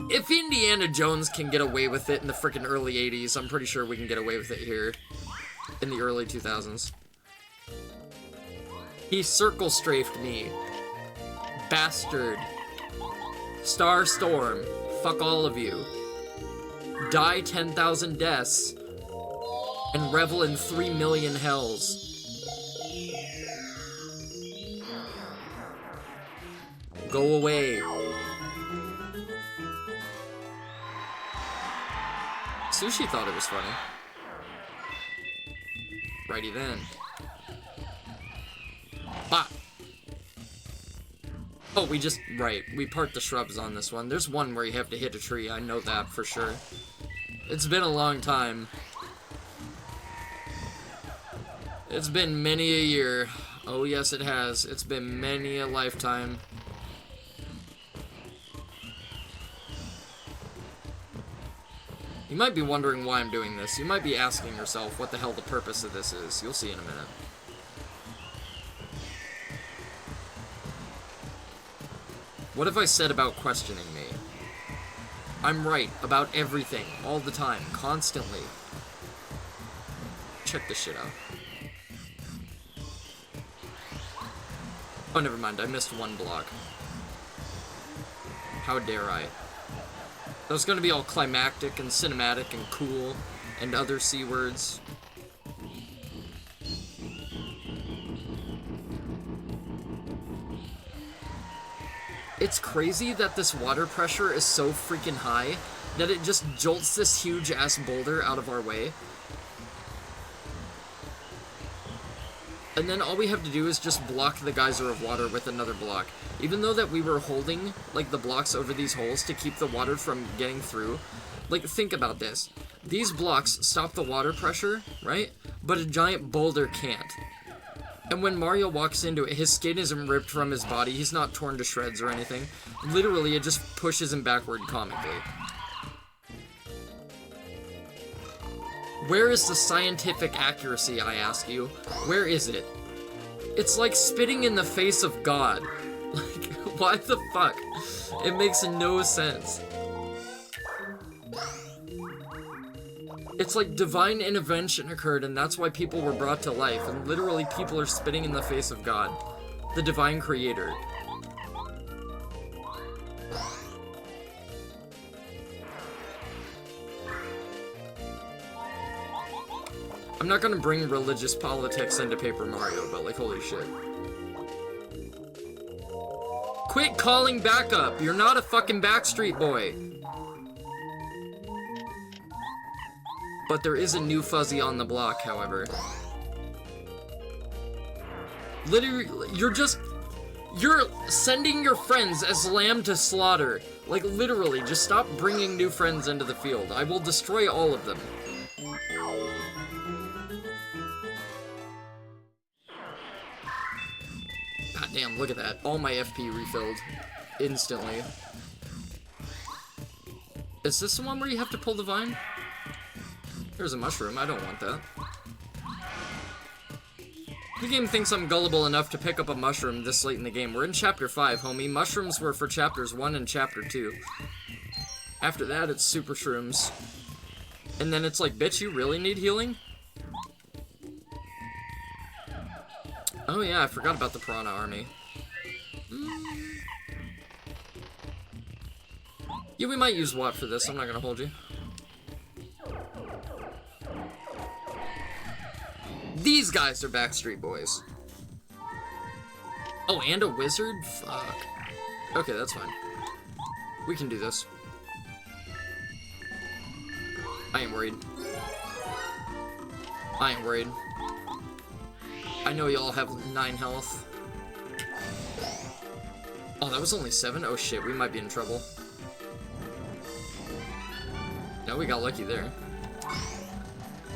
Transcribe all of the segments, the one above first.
If Indiana Jones can get away with it in the freaking early 80s, I'm pretty sure we can get away with it here in the early 2000s. He circle strafed me. Bastard. Star Storm. Fuck all of you. Die 10,000 deaths. And revel in 3 million hells. Go away. Sushi thought it was funny. Righty then. Bop. Oh, we part the shrubs on this one. There's one where you have to hit a tree, I know that for sure. It's been a long time. It's been many a year. Oh yes it has. It's been many a lifetime. You might be wondering why I'm doing this. You might be asking yourself what the hell the purpose of this is. You'll see in a minute. What have I said about questioning me? I'm right about everything, all the time, constantly. Check this shit out. Oh, never mind, I missed one block. How dare I? That was gonna be all climactic and cinematic and cool and other C words. It's crazy that this water pressure is so freaking high that it just jolts this huge ass boulder out of our way. And then all we have to do is just block the geyser of water with another block. Even though that we were holding, like, the blocks over these holes to keep the water from getting through. Like, think about this. These blocks stop the water pressure, right? But a giant boulder can't. And when Mario walks into it, his skin isn't ripped from his body. He's not torn to shreds or anything. Literally, it just pushes him backward comically. Where is the scientific accuracy, I ask you? Where is it? It's like spitting in the face of God. Like, what the fuck? It makes no sense. It's like divine intervention occurred and that's why people were brought to life, and literally people are spitting in the face of God, the divine creator. I'm not gonna bring religious politics into Paper Mario, but like, holy shit. Quit calling backup! You're not a fucking Backstreet Boy! But there is a new fuzzy on the block, however. Literally, you're sending your friends as lamb to slaughter. Like, literally, just stop bringing new friends into the field. I will destroy all of them. God damn, look at that. All my FP refilled instantly. Is this the one where you have to pull the vine? There's a mushroom. I don't want that. The game thinks I'm gullible enough to pick up a mushroom this late in the game. We're in Chapter 5, homie. Mushrooms were for Chapters 1 and Chapter 2. After that, it's Super Shrooms. And then it's like, bitch, you really need healing? Oh yeah, I forgot about the Piranha Army. Yeah, we might use Watt for this. I'm not gonna hold you. These guys are Backstreet Boys. Oh, and a wizard? Fuck. Okay, that's fine. We can do this. I ain't worried. I ain't worried. I know y'all have 9 health. Oh, that was only 7? Oh shit, we might be in trouble. No, we got lucky there.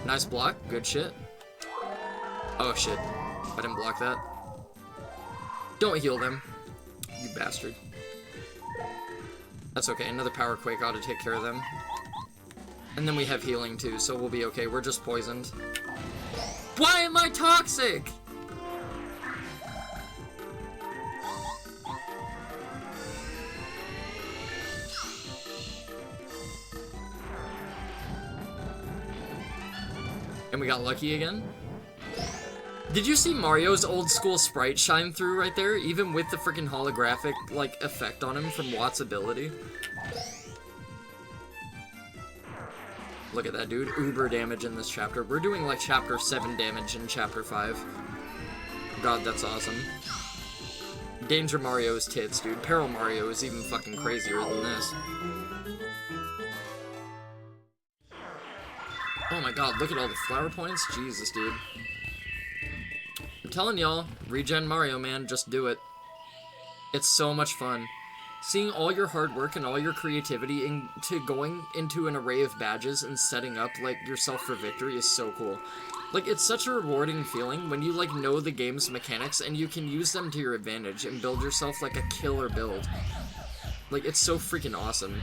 Nice block, good shit. Oh shit, I didn't block that. Don't heal them, you bastard. That's okay, another power quake ought to take care of them. And then we have healing too, so we'll be okay. We're just poisoned. Why am I toxic? And we got lucky again. Did you see Mario's old school sprite shine through right there? Even with the freaking holographic, like, effect on him from Watt's ability? Look at that, dude. Uber damage in this chapter. We're doing, like, chapter 7 damage in chapter 5. God, that's awesome. Danger Mario's tits, dude. Peril Mario is even fucking crazier than this. Oh my god, look at all the flower points. Jesus, dude. I'm telling y'all, regen Mario, man, just do it. It's so much fun. Seeing all your hard work and all your creativity into going into an array of badges and setting up, like, yourself for victory is so cool. Like, it's such a rewarding feeling when you, like, know the game's mechanics and you can use them to your advantage and build yourself, like, a killer build. Like, it's so freaking awesome.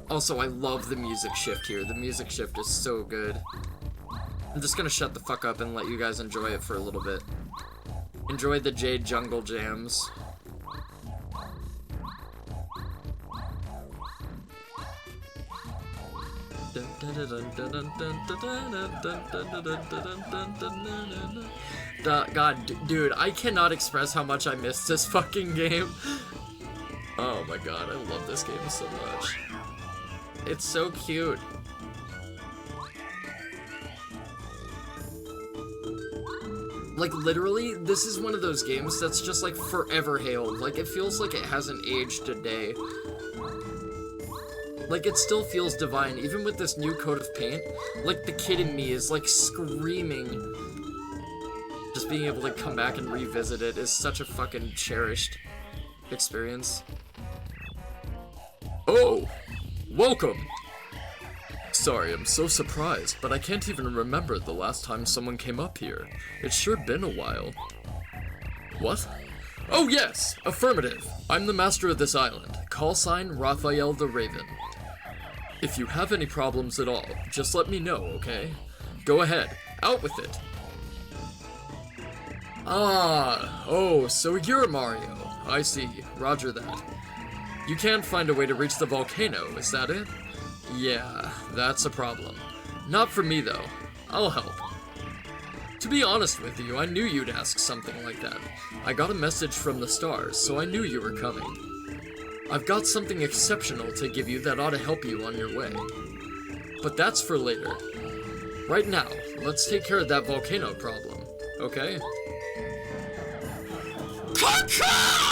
Also, I love the music shift here. The music shift is so good. I'm just gonna shut the fuck up and let you guys enjoy it for a little bit. Enjoy the Jade Jungle Jams. God, dude, I cannot express how much I miss this fucking game. Oh my god, I love this game so much. It's so cute. Like, literally, this is one of those games that's just, like, forever hailed. Like, it feels like it hasn't aged a day. Like, it still feels divine, even with this new coat of paint. Like, the kid in me is, like, screaming. Just being able to come back and revisit it is such a fucking cherished experience. Oh! Welcome! Sorry, I'm so surprised, but I can't even remember the last time someone came up here. It's sure been a while. What? Oh yes! Affirmative! I'm the master of this island. Call sign Raphael the Raven. If you have any problems at all, just let me know, okay? Go ahead. Out with it! Ah! Oh, so you're Mario. I see. Roger that. You can't find a way to reach the volcano, is that it? Yeah, that's a problem. Not for me, though. I'll help. To be honest with you, I knew you'd ask something like that. I got a message from the stars, so I knew you were coming. I've got something exceptional to give you that ought to help you on your way. But that's for later. Right now, let's take care of that volcano problem, okay? Caca!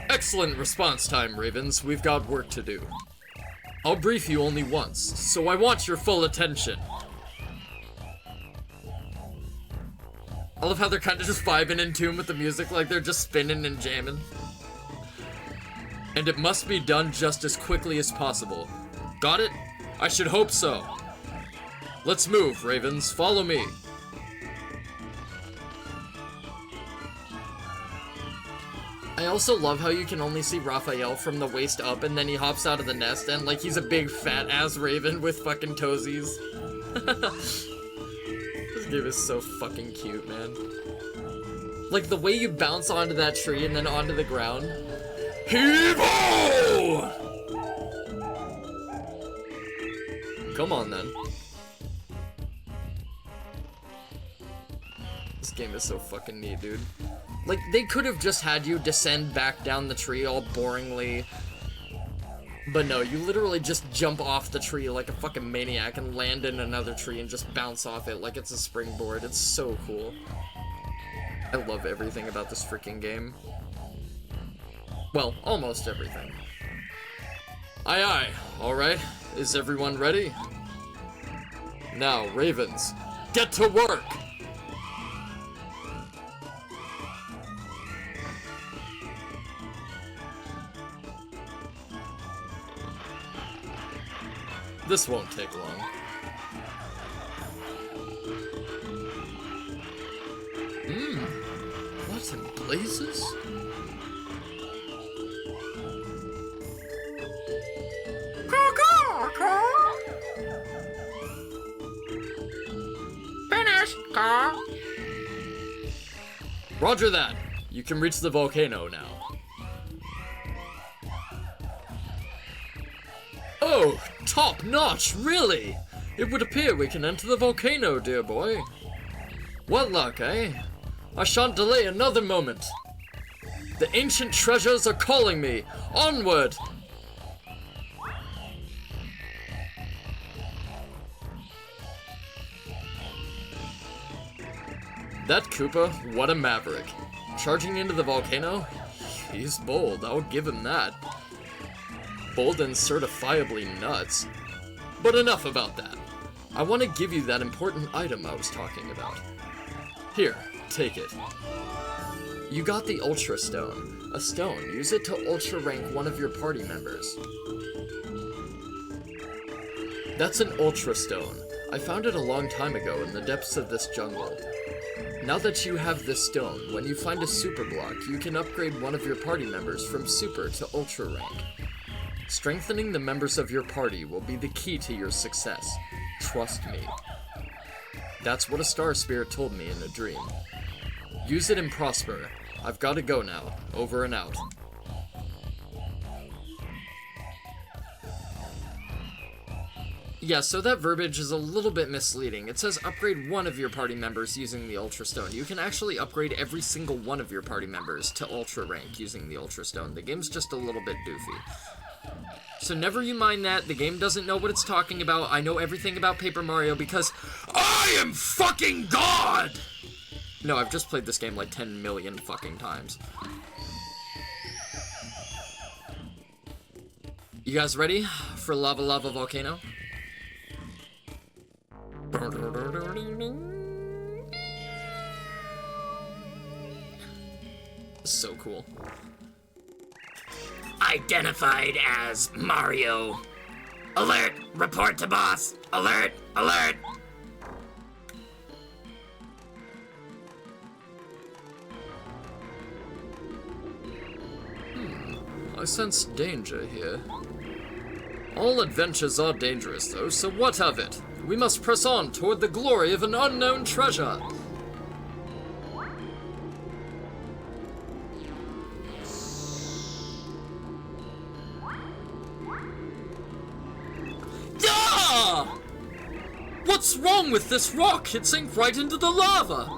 Excellent response time, Ravens. We've got work to do. I'll brief you only once, so I want your full attention. I love how they're kind of just vibing in tune with the music, like they're just spinning and jamming. And it must be done just as quickly as possible. Got it? I should hope so. Let's move, Ravens. Follow me. I also love how you can only see Raphael from the waist up, and then he hops out of the nest, and, like, he's a big fat-ass raven with fucking toesies. This game is so fucking cute, man. Like, the way you bounce onto that tree and then onto the ground. Heave-o! Come on, then. This game is so fucking neat, dude. Like, they could have just had you descend back down the tree all boringly. But no, you literally just jump off the tree like a fucking maniac and land in another tree and just bounce off it like it's a springboard. It's so cool. I love everything about this freaking game. Well, almost everything. Aye aye, alright. Is everyone ready? Now, Ravens, get to work! This won't take long. What in blazes? Roger that. You can reach the volcano now. Oh, top notch, really? It would appear we can enter the volcano, dear boy. What luck, eh? I shan't delay another moment. The ancient treasures are calling me. Onward! That Koopa, what a maverick. Charging into the volcano? He's bold, I'll give him that. Bold and certifiably nuts. But enough about that. I want to give you that important item I was talking about. Here, take it. You got the Ultra Stone. A stone. Use it to Ultra rank one of your party members. That's an Ultra Stone. I found it a long time ago in the depths of this jungle. Now that you have this stone, when you find a super block, you can upgrade one of your party members from super to Ultra rank. Strengthening the members of your party will be the key to your success. Trust me. That's what a star spirit told me in a dream. Use it and prosper. I've got to go now. Over and out. Yeah, so that verbiage is a little bit misleading. It says upgrade one of your party members using the Ultra Stone. You can actually upgrade every single one of your party members to Ultra rank using the Ultra Stone. The game's just a little bit doofy. So never you mind that. The game doesn't know what it's talking about. I know everything about Paper Mario because I am fucking God! No, I've just played this game like 10 million fucking times. You guys ready for Lavalava Volcano? So cool. Identified as Mario. Alert! Report to boss! Alert! Alert! I sense danger here. All adventures are dangerous, though, so what of it? We must press on toward the glory of an unknown treasure. Ah! What's wrong with this rock? It sank right into the lava.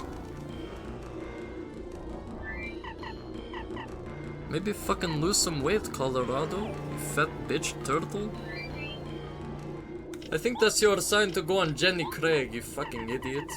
Maybe fucking lose some weight, Colorado, you fat bitch turtle. I think that's your sign to go on Jenny Craig, you fucking idiot.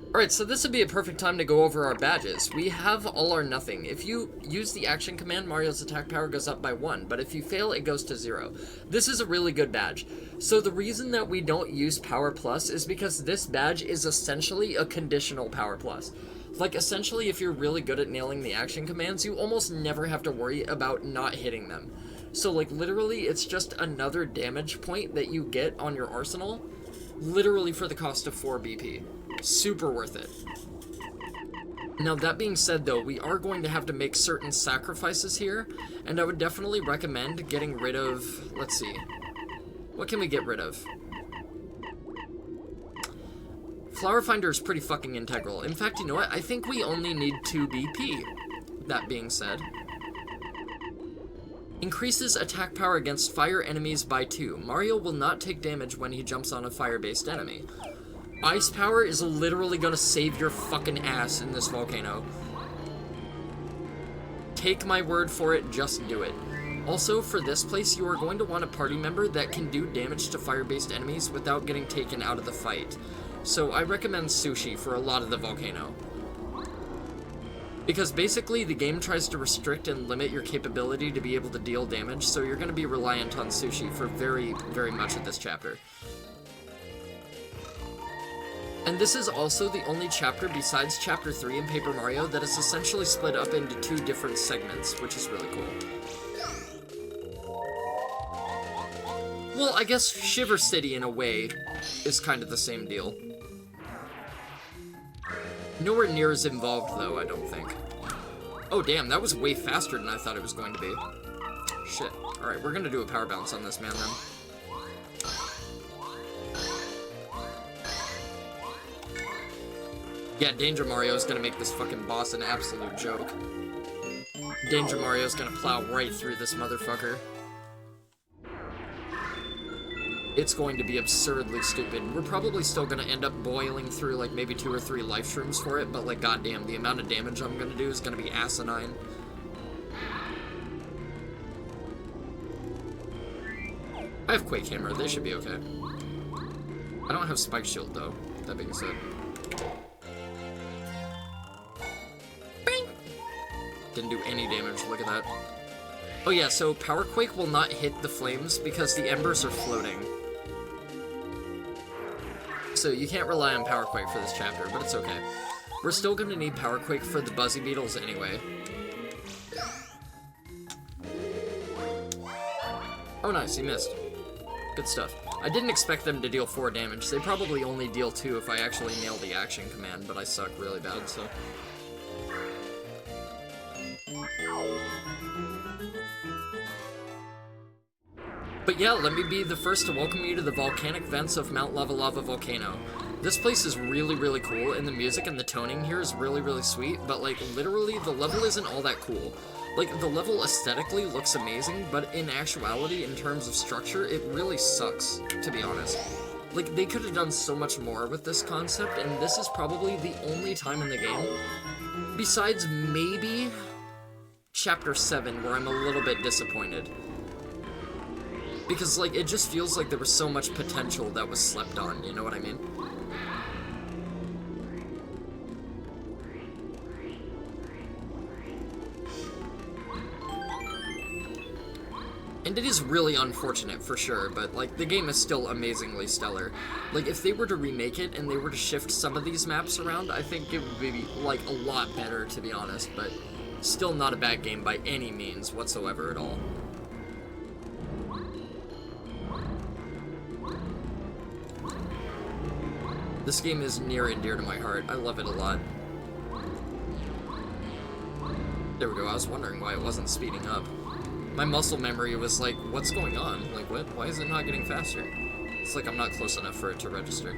Alright, so this would be a perfect time to go over our badges. We have all or nothing. If you use the action command, Mario's attack power goes up by 1, but if you fail, it goes to 0. This is a really good badge. So the reason that we don't use Power Plus is because this badge is essentially a conditional Power Plus. Like, essentially, if you're really good at nailing the action commands, you almost never have to worry about not hitting them. So, like, literally, it's just another damage point that you get on your arsenal, literally for the cost of 4 BP. Super worth it. Now, that being said, though, we are going to have to make certain sacrifices here, and I would definitely recommend getting rid of, let's see, what can we get rid of? Flower Finder is pretty fucking integral. In fact, you know what? I think we only need 2 BP. That being said. Increases attack power against fire enemies by 2. Mario will not take damage when he jumps on a fire-based enemy. Ice power is literally gonna save your fucking ass in this volcano. Take my word for it, just do it. Also, for this place, you are going to want a party member that can do damage to fire-based enemies without getting taken out of the fight. So I recommend Sushi for a lot of the volcano. Because basically the game tries to restrict and limit your capability to be able to deal damage, so you're going to be reliant on Sushi for very, very much of this chapter. And this is also the only chapter besides Chapter 3 in Paper Mario that is essentially split up into 2 different segments, which is really cool. Well, I guess Shiver City, in a way, is kind of the same deal. Nowhere near as involved, though, I don't think. Oh, damn, that was way faster than I thought it was going to be. Shit. Alright, we're gonna do a power bounce on this man, then. Yeah, Danger Mario is gonna make this fucking boss an absolute joke. Danger Mario is gonna plow right through this motherfucker. It's going to be absurdly stupid. We're probably still gonna end up boiling through, like, maybe 2 or 3 life shrooms for it, but, like, goddamn, the amount of damage I'm gonna do is gonna be asinine. I have Quake Hammer, they should be okay. I don't have Spike Shield, though, that being said. Bing! Didn't do any damage, look at that. Oh yeah, so Power Quake will not hit the flames because the embers are floating. So you can't rely on Power Quake for this chapter, but it's okay. We're still gonna need Power Quake for the Buzzy Beetles anyway. Oh nice, he missed. Good stuff. I didn't expect them to deal 4 damage. They probably only deal 2 if I actually nail the action command, but I suck really bad, so... But yeah, let me be the first to welcome you to the volcanic vents of Mount Lavalava Volcano. This place is really, really cool, and the music and the toning here is really, really sweet, but, like, literally, the level isn't all that cool. Like, the level aesthetically looks amazing, but in actuality, in terms of structure, it really sucks, to be honest. Like, they could have done so much more with this concept, and this is probably the only time in the game, besides maybe Chapter 7, where I'm a little bit disappointed. Because, like, it just feels like there was so much potential that was slept on, you know what I mean? And it is really unfortunate, for sure, but, like, the game is still amazingly stellar. Like, if they were to remake it and they were to shift some of these maps around, I think it would be, like, a lot better, to be honest, but still not a bad game by any means whatsoever at all. This game is near and dear to my heart. I love it a lot. There we go, I was wondering why it wasn't speeding up. My muscle memory was like, what's going on? Like, what? Why is it not getting faster? It's like I'm not close enough for it to register.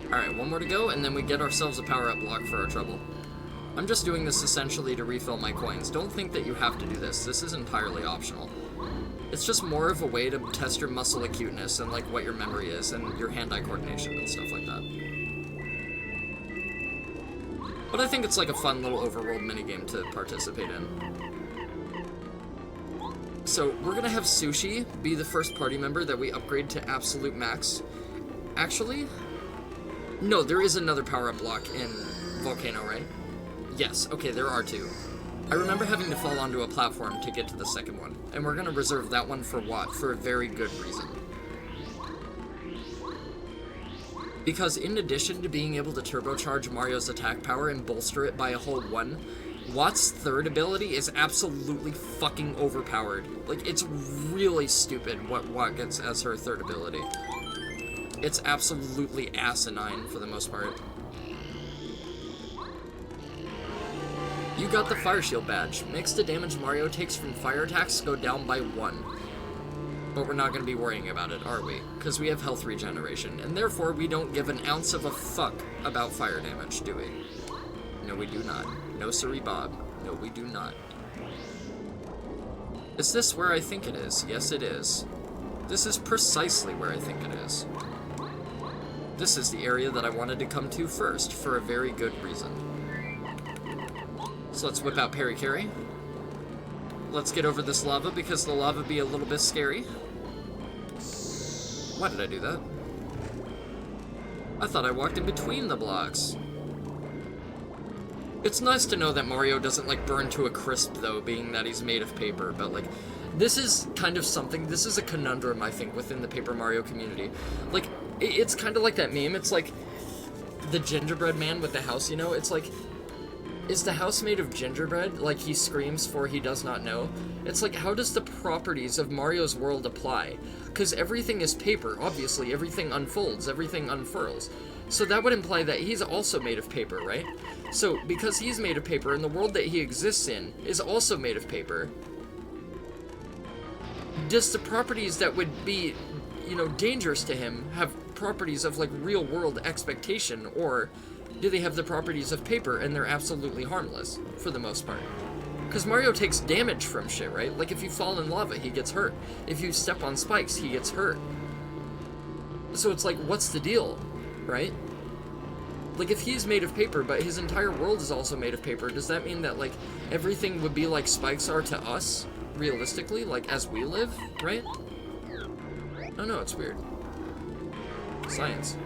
Alright, one more to go, and then we get ourselves a power-up block for our trouble. I'm just doing this essentially to refill my coins. Don't think that you have to do this. This is entirely optional. It's just more of a way to test your muscle acuteness and, like, what your memory is and your hand-eye coordination and stuff like that. But I think it's, like, a fun little overworld minigame to participate in. So, we're gonna have Sushi be the first party member that we upgrade to absolute max. Actually... no, there is another power-up block in Volcano, right? Yes, okay, there are 2. I remember having to fall onto a platform to get to the second one, and we're gonna reserve that one for what? For a very good reason. Because in addition to being able to turbocharge Mario's attack power and bolster it by a whole 1, Watt's third ability is absolutely fucking overpowered. Like, it's really stupid what Watt gets as her third ability. It's absolutely asinine for the most part. You got the Fire Shield badge. Makes the damage Mario takes from fire attacks go down by 1. But we're not going to be worrying about it, are we? Because we have health regeneration, and therefore we don't give an ounce of a fuck about fire damage, do we? No, we do not. No siree Bob. No, we do not. Is this where I think it is? Yes, it is. This is precisely where I think it is. This is the area that I wanted to come to first, for a very good reason. So let's whip out Parry Carry. Let's get over this lava, because the lava be a little bit scary. Why did I do that? I thought I walked in between the blocks. It's nice to know that Mario doesn't, like, burn to a crisp, though, being that he's made of paper, but, like, this is kind of something, this is a conundrum, I think, within the Paper Mario community. Like, it's kind of like that meme, it's like the gingerbread man with the house, you know? It's like, Is the house made of gingerbread? Like he screams for he does not know? It's like, how does the properties of Mario's world apply? Because everything is paper, obviously. Everything unfolds, everything unfurls. So that would imply that he's also made of paper, right? So, because he's made of paper, and the world that he exists in is also made of paper, does the properties that would be, you know, dangerous to him have properties of, like, real-world expectation, or do they have the properties of paper and they're absolutely harmless, for the most part? Because Mario takes damage from shit, right? Like, if you fall in lava, he gets hurt. If you step on spikes, he gets hurt. So it's like, what's the deal, right? Like, if he's made of paper, but his entire world is also made of paper, does that mean that, like, everything would be like spikes are to us, realistically, like, as we live, right? Oh no, it's weird. Science.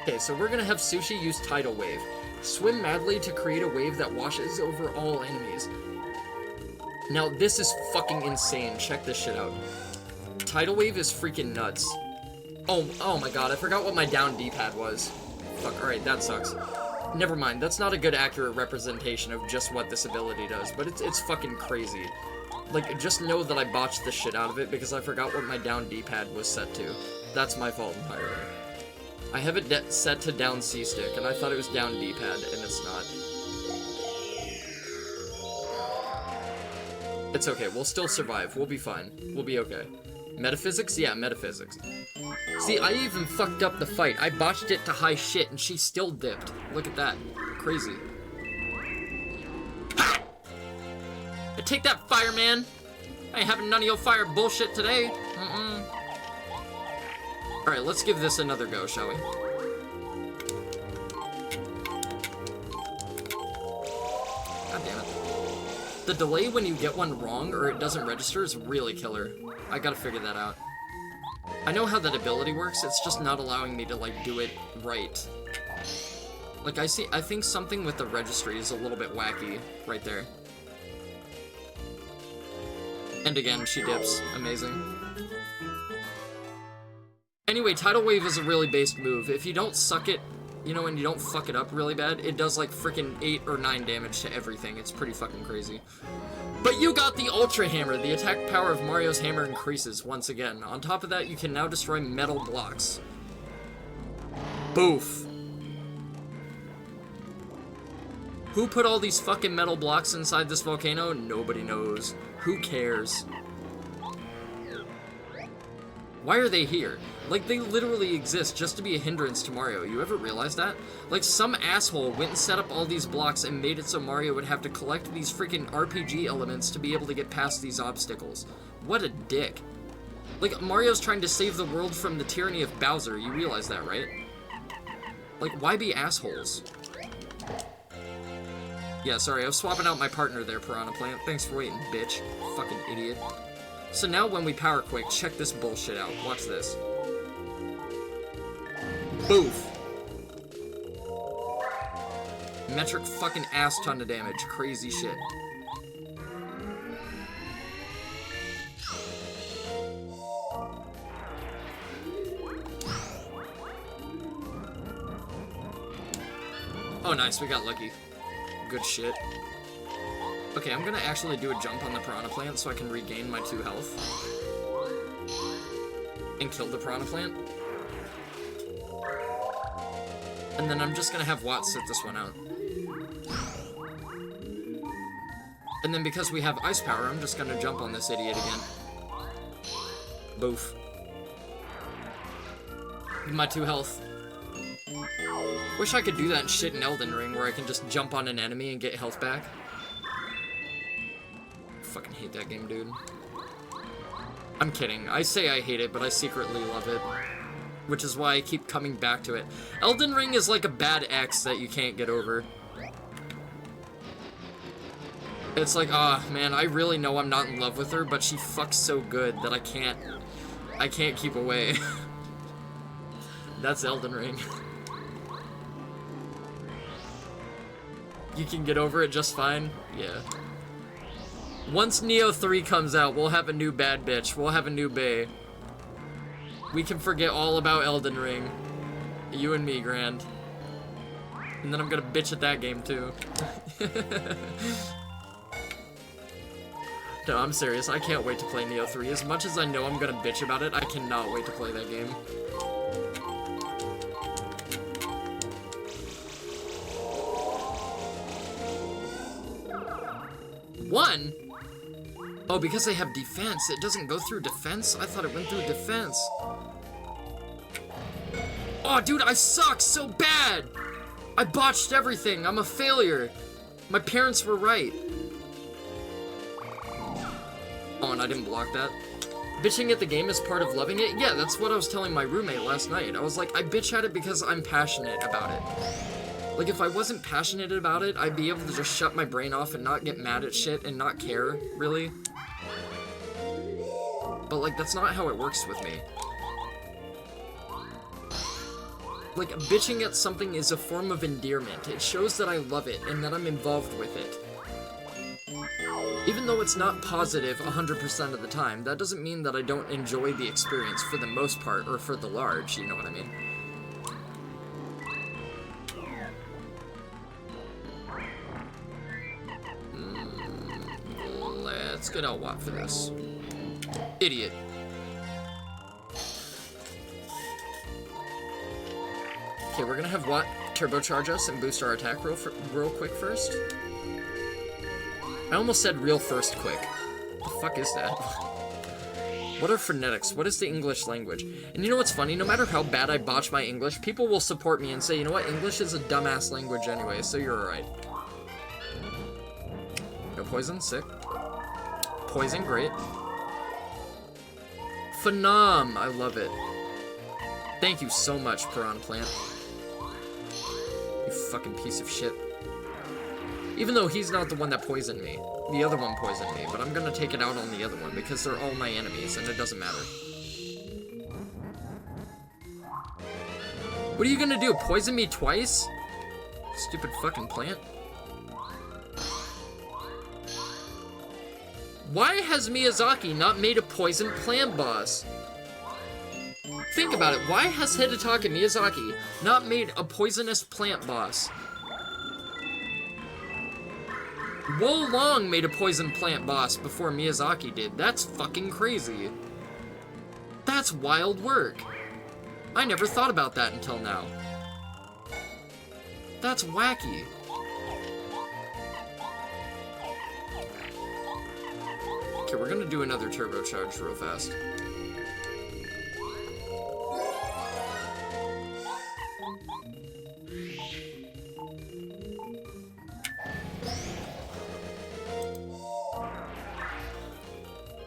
Okay, so we're gonna have Sushi use Tidal Wave. Swim madly to create a wave that washes over all enemies. Now, this is fucking insane. Check this shit out. Tidal Wave is freaking nuts. Oh my god, I forgot what my down D-pad was. Fuck, alright, that sucks. Never mind, that's not a good accurate representation of just what this ability does, but it's fucking crazy. Like, just know that I botched the shit out of it because I forgot what my down D-pad was set to. That's my fault entirely. I have it set to down C-stick, and I thought it was down D-pad, and it's not. It's okay, we'll still survive. We'll be fine. We'll be okay. Metaphysics? Yeah, metaphysics. See, I even fucked up the fight. I botched it to high shit, and she still dipped. Look at that. Crazy. Ha! Take that, fireman! I ain't having none of your fire bullshit today. Alright, let's give this another go, shall we? God damn it. The delay when you get one wrong or it doesn't register is really killer. I gotta figure that out. I know how that ability works, it's just not allowing me to, like, do it right. Like, I think something with the registry is a little bit wacky right there. And again, she dips. Amazing. Anyway, Tidal Wave is a really based move. If you don't suck it, you know, and you don't fuck it up really bad, it does like freaking 8 or 9 damage to everything. It's pretty fucking crazy. But you got the Ultra Hammer. The attack power of Mario's hammer increases once again. On top of that, you can now destroy metal blocks. Boof. Who put all these fucking metal blocks inside this volcano? Nobody knows. Who cares? Why are they here? Like, they literally exist just to be a hindrance to Mario. You ever realize that? Like, some asshole went and set up all these blocks and made it so Mario would have to collect these freaking RPG elements to be able to get past these obstacles. What a dick. Like, Mario's trying to save the world from the tyranny of Bowser. You realize that, right? Like, why be assholes? Yeah, sorry, I was swapping out my partner there, Piranha Plant. Thanks for waiting, bitch. Fucking idiot. So now when we power quick, check this bullshit out. Watch this. Boof. Metric fucking ass ton of damage. Crazy shit. Oh, nice. We got lucky. Good shit. Okay, I'm gonna actually do a jump on the Piranha Plant so I can regain my 2 health. And kill the Piranha Plant. And then I'm just gonna have Watt sit this one out. And then because we have ice power, I'm just gonna jump on this idiot again. Boof. My 2 health. Wish I could do that shit in Elden Ring where I can just jump on an enemy and get health back. Fucking hate that game, dude. I'm kidding. I say I hate it, but I secretly love it. Which is why I keep coming back to it. Elden Ring is like a bad ex that you can't get over. It's like, ah, man, I really know I'm not in love with her, but she fucks so good that I can't keep away. That's Elden Ring. You can get over it just fine? Yeah. Once Neo 3 comes out, we'll have a new bad bitch. We'll have a new bae. We can forget all about Elden Ring. You and me, Grand. And then I'm gonna bitch at that game, too. No, I'm serious. I can't wait to play Neo 3. As much as I know I'm gonna bitch about it, I cannot wait to play that game. One? Oh, because they have defense. It doesn't go through defense? I thought it went through defense. Oh, dude, I suck so bad! I botched everything. I'm a failure. My parents were right. Oh, and I didn't block that. Bitching at the game is part of loving it? Yeah, that's what I was telling my roommate last night. I was like, I bitch at it because I'm passionate about it. Like, if I wasn't passionate about it, I'd be able to just shut my brain off and not get mad at shit and not care, really. But, like, that's not how it works with me. Like, bitching at something is a form of endearment. It shows that I love it and that I'm involved with it. Even though it's not positive 100% of the time, that doesn't mean that I don't enjoy the experience for the most part, or for the large, you know what I mean? Let's get out Watt for this. Idiot. Okay, we're gonna have Watt turbocharge us and boost our attack real quick first. I almost said real first quick. What the fuck is that? What are phonetics? What is the English language? And you know what's funny? No matter how bad I botch my English, people will support me and say, you know what? English is a dumbass language anyway, so you're alright. No poison, sick. Poison, great. Phenom, I love it. Thank you so much, Piran Plant. You fucking piece of shit. Even though he's not the one that poisoned me. The other one poisoned me, but I'm gonna take it out on the other one because they're all my enemies and it doesn't matter. What are you gonna do? Poison me twice? Stupid fucking plant. Why has Miyazaki not made a poison plant boss? Think about it. Why has Hidetaka Miyazaki not made a poisonous plant boss? Wo Long made a poison plant boss before Miyazaki did. That's fucking crazy. That's wild work. I never thought about that until now. That's wacky. Okay, we're gonna do another turbocharge real fast.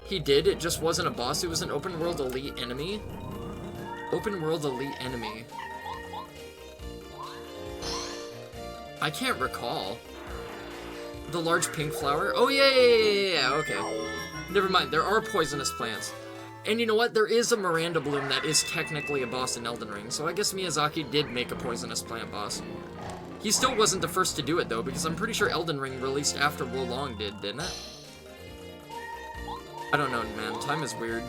He did, it just wasn't a boss, it was an open world elite enemy. Open world elite enemy. I can't recall. The large pink flower? Oh yeah, okay. Never mind, there are poisonous plants. And you know what? There is a Miranda Bloom that is technically a boss in Elden Ring, so I guess Miyazaki did make a poisonous plant boss. He still wasn't the first to do it though, because I'm pretty sure Elden Ring released after Wo Long did, didn't it? I don't know, man. Time is weird.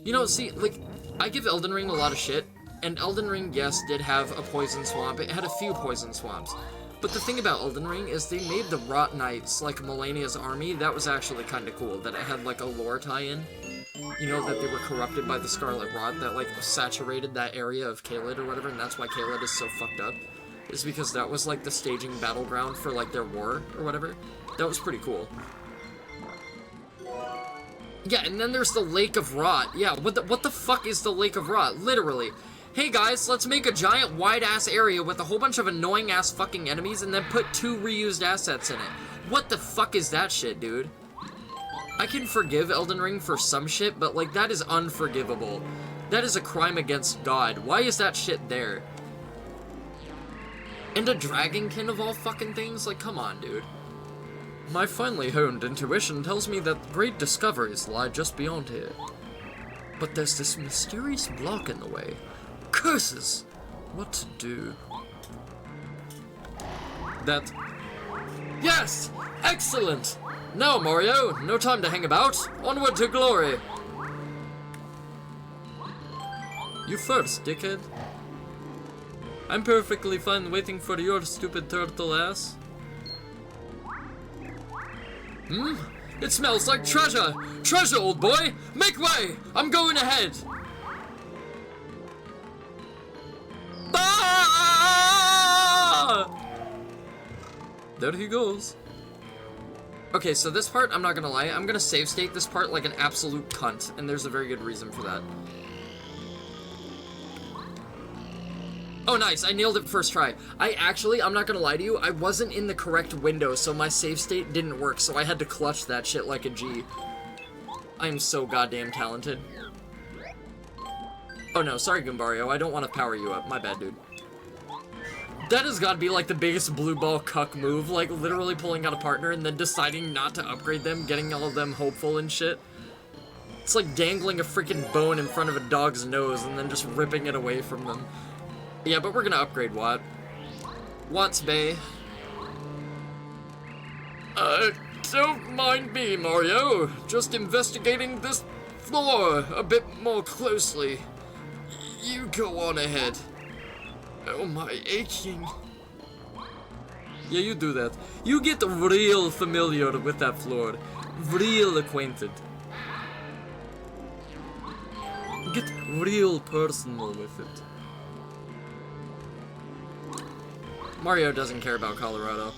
You know, see, like, I give Elden Ring a lot of shit, and Elden Ring, yes, did have a poison swamp. It had a few poison swamps. But the thing about Elden Ring is they made the Rot Knights, like Melania's army. That was actually kind of cool, that it had, like, a lore tie-in. You know, that they were corrupted by the Scarlet Rot that, like, saturated that area of Caelid or whatever, and that's why Caelid is so fucked up. Is because that was, like, the staging battleground for, like, their war or whatever. That was pretty cool. Yeah, and then there's the Lake of Rot. Yeah, what the fuck is the Lake of Rot? Literally. Hey guys, let's make a giant wide-ass area with a whole bunch of annoying-ass fucking enemies and then put 2 reused assets in it. What the fuck is that shit, dude? I can forgive Elden Ring for some shit, but, like, that is unforgivable. That is a crime against God. Why is that shit there? And a dragonkin of all fucking things? Like, come on, dude. My finely honed intuition tells me that great discoveries lie just beyond here. But there's this mysterious block in the way. Curses! What to do? that. Yes! Excellent! Now, Mario, no time to hang about. Onward to glory. You first, dickhead. I'm perfectly fine waiting for your stupid turtle ass. It smells like treasure! Treasure, old boy! Make way! I'm going ahead! Ah! There he goes. Okay, so this part, I'm not gonna lie, I'm gonna save state this part like an absolute cunt, and there's a very good reason for that. Oh, nice, I nailed it first try. I'm not gonna lie to you, I wasn't in the correct window, so my save state didn't work, so I had to clutch that shit like a G. I'm so goddamn talented. Oh no, sorry Goombario, I don't want to power you up, my bad, dude. That has gotta be like the biggest blue ball cuck move, like literally pulling out a partner and then deciding not to upgrade them, getting all of them hopeful and shit. It's like dangling a freaking bone in front of a dog's nose and then just ripping it away from them. Yeah, but we're gonna upgrade Watt. Watt's Bay. Don't mind me, Mario. Just investigating this floor a bit more closely. You go on ahead. Oh, my aching. Yeah, you do that. You get real familiar with that floor. Real acquainted. Get real personal with it. Mario doesn't care about Colorado.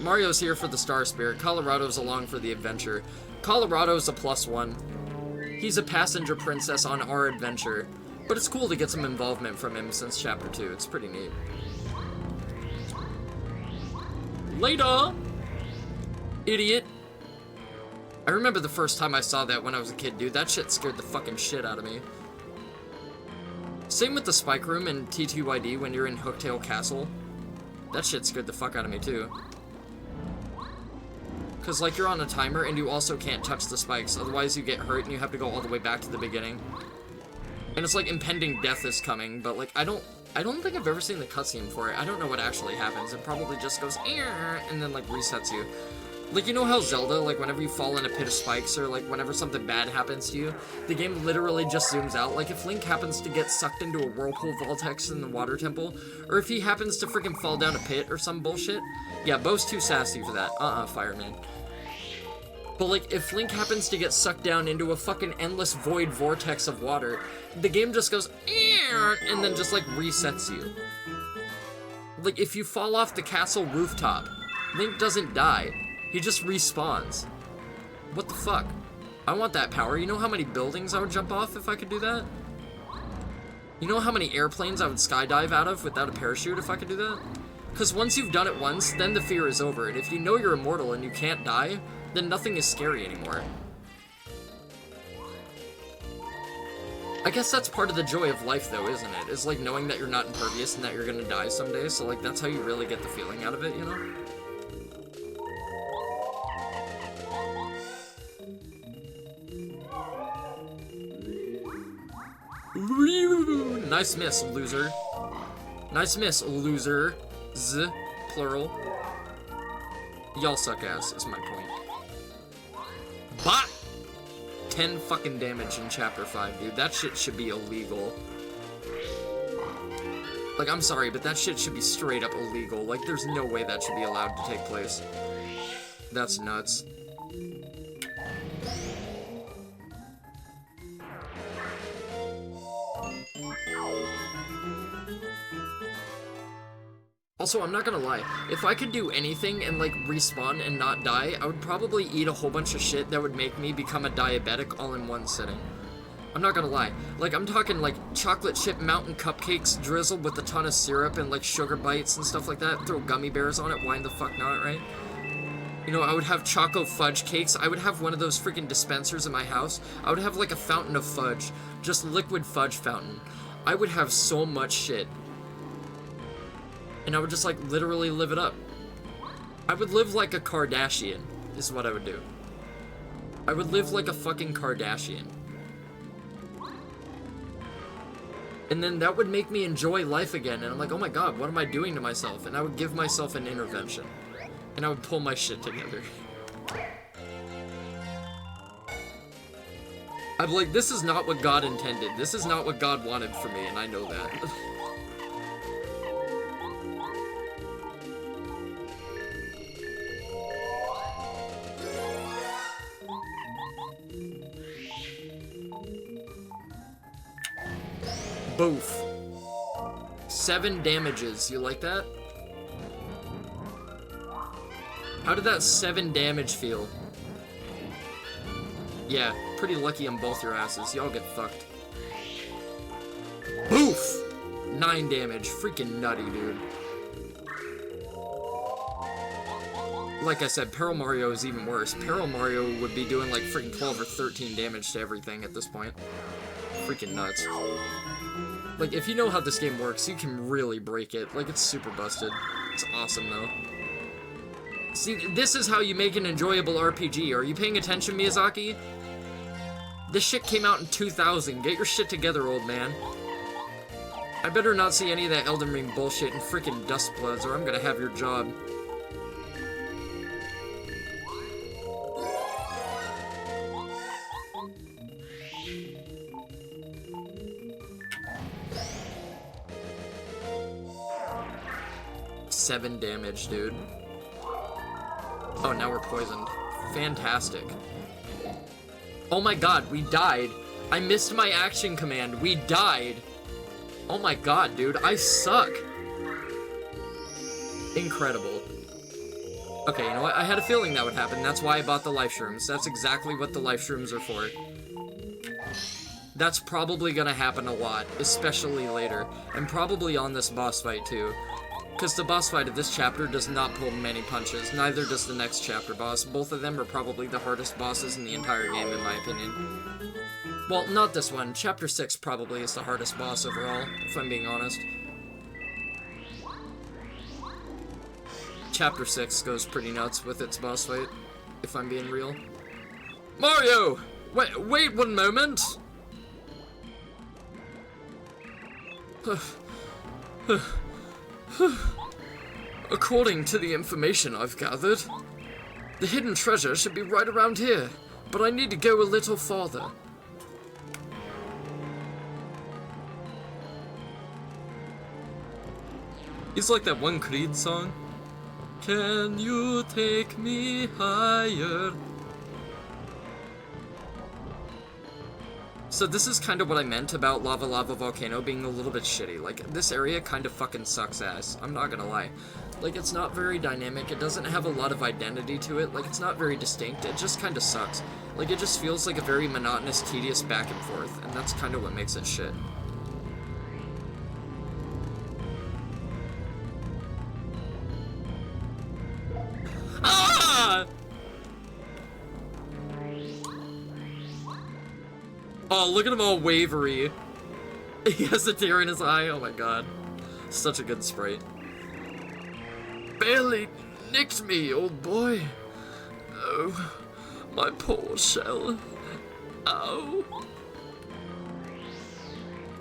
Mario's here for the Star Spirit. Colorado's along for the adventure. Colorado's a +1. He's a passenger princess on our adventure. But it's cool to get some involvement from him since Chapter 2. It's pretty neat. Later! Idiot. I remember the first time I saw that when I was a kid, dude. That shit scared the fucking shit out of me. Same with the spike room in TTYD when you're in Hooktail Castle. That shit scared the fuck out of me, too. Because, like, you're on a timer and you also can't touch the spikes. Otherwise, you get hurt and you have to go all the way back to the beginning. And it's like impending death is coming, but like I don't think I've ever seen the cutscene for it. I don't know what actually happens. It probably just goes and then like resets you. Like, you know how Zelda, like whenever you fall in a pit of spikes or like whenever something bad happens to you, the game literally just zooms out. Like if Link happens to get sucked into a whirlpool vortex in the water temple, or if he happens to freaking fall down a pit or some bullshit. Yeah, Bo's too sassy for that. Fireman. But like, if Link happens to get sucked down into a fucking endless void vortex of water, the game just goes, and then just like resets you. Like, if you fall off the castle rooftop, Link doesn't die. He just respawns. What the fuck? I want that power. You know how many buildings I would jump off if I could do that? You know how many airplanes I would skydive out of without a parachute if I could do that? Because once you've done it once, then the fear is over. And if you know you're immortal and you can't die, then nothing is scary anymore. I guess that's part of the joy of life, though, isn't it? Is like knowing that you're not impervious and that you're gonna die someday, so like that's how you really get the feeling out of it, you know? Nice miss, loser. Nice miss, loser. Z, plural. Y'all suck ass, is my point. Bot! 10 fucking damage in Chapter 5, dude. That shit should be illegal. Like, I'm sorry, but that shit should be straight up illegal. Like, there's no way that should be allowed to take place. That's nuts. Also, I'm not gonna lie, if I could do anything and, like, respawn and not die, I would probably eat a whole bunch of shit that would make me become a diabetic all in one sitting. I'm not gonna lie. Like, I'm talking, like, chocolate chip mountain cupcakes drizzled with a ton of syrup and, like, sugar bites and stuff like that. Throw gummy bears on it, why the fuck not, right? You know, I would have choco fudge cakes. I would have one of those freaking dispensers in my house. I would have, like, a fountain of fudge. Just liquid fudge fountain. I would have so much shit. And I would just, like, literally live it up. I would live like a Kardashian, is what I would do. I would live like a fucking Kardashian. And then that would make me enjoy life again. And I'm like, oh my god, what am I doing to myself? And I would give myself an intervention. And I would pull my shit together. I'm like, this is not what God intended. This is not what God wanted for me, and I know that. Boof. 7 damages. You like that? How did that 7 damage feel? Yeah, pretty lucky on both your asses. Y'all get fucked. Boof! 9 damage. Freaking nutty, dude. Like I said, Peril Mario is even worse. Peril Mario would be doing like freaking 12 or 13 damage to everything at this point. Freaking nuts. Like, if you know how this game works, you can really break it. Like, it's super busted. It's awesome, though. See, this is how you make an enjoyable RPG. Are you paying attention, Miyazaki? This shit came out in 2000. Get your shit together, old man. I better not see any of that Elden Ring bullshit and freaking Dustbloods, or I'm gonna have your job. Seven damage, dude. Oh, now we're poisoned. Fantastic. Oh my god, we died. I missed my action command. We died. Oh my god, dude, I suck. Incredible. Okay, you know what? I had a feeling that would happen. That's why I bought the life shrooms. That's exactly what the life shrooms are for. That's probably gonna happen a lot, especially later. And probably on this boss fight, too. Because the boss fight of this chapter does not pull many punches, neither does the next chapter boss. Both of them are probably the hardest bosses in the entire game, in my opinion. Well, not this one. Chapter 6 probably is the hardest boss overall, if I'm being honest. Chapter 6 goes pretty nuts with its boss fight, if I'm being real. Mario! Wait 1 moment! According to the information I've gathered, the hidden treasure should be right around here, but I need to go a little farther. It's like that one Creed song. Can you take me higher? So this is kind of what I meant about Lavalava Volcano being a little bit shitty. Like, this area kind of fucking sucks ass. I'm not gonna lie. Like, it's not very dynamic. It doesn't have a lot of identity to it. Like, it's not very distinct. It just kind of sucks. Like, it just feels like a very monotonous, tedious back and forth. And that's kind of what makes it shit. Ah! Oh, look at him all wavery. He has a tear in his eye. Oh my god. Such a good sprite. Barely nicked me, old boy. Oh, my poor shell. Oh.